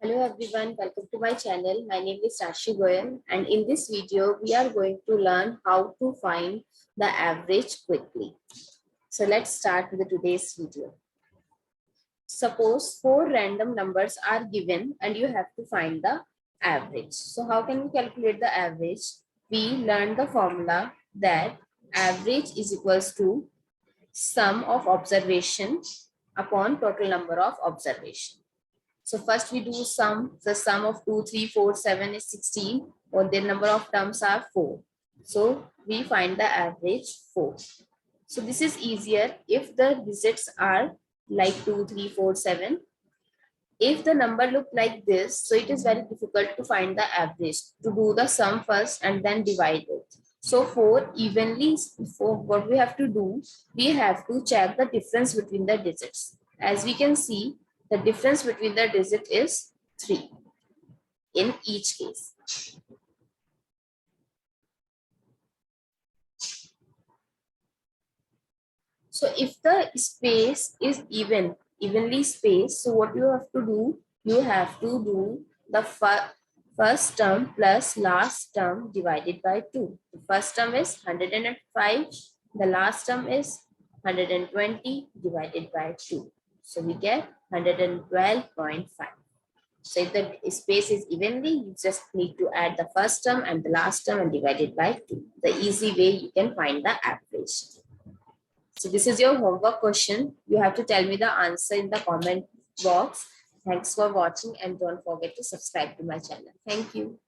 Hello everyone, welcome to my channel. My name is Rashi Goel, and in this video we are going to learn how to find the average quickly. So let's start with today's video. Suppose four random numbers are given and you have to find the average. So how can we calculate the average? We learned the formula that average is equals to sum of observation upon total number of observation. So first we do sum. The sum of 2, 3, 4, 7 is 16. Or the number of terms are 4. So we find the average 4. So this is easier if the digits are like 2, 3, 4, 7. If the number look like this, so it is very difficult to find the average. To do the sum first and then divide it. So for evenly, for what we have to do, we have to check the difference between the digits. As we can see, the difference between the digit is 3 in each case. So if the space is evenly spaced, so what you have to do, you have to do the first term plus last term divided by 2. The first term is 105, the last term is 120 divided by 2. So we get 112.5. So if the space is evenly, you just need to add the first term and the last term and divide it by 2. The easy way you can find the average. So this is your homework question. You have to tell me the answer in the comment box. Thanks for watching and don't forget to subscribe to my channel. Thank you.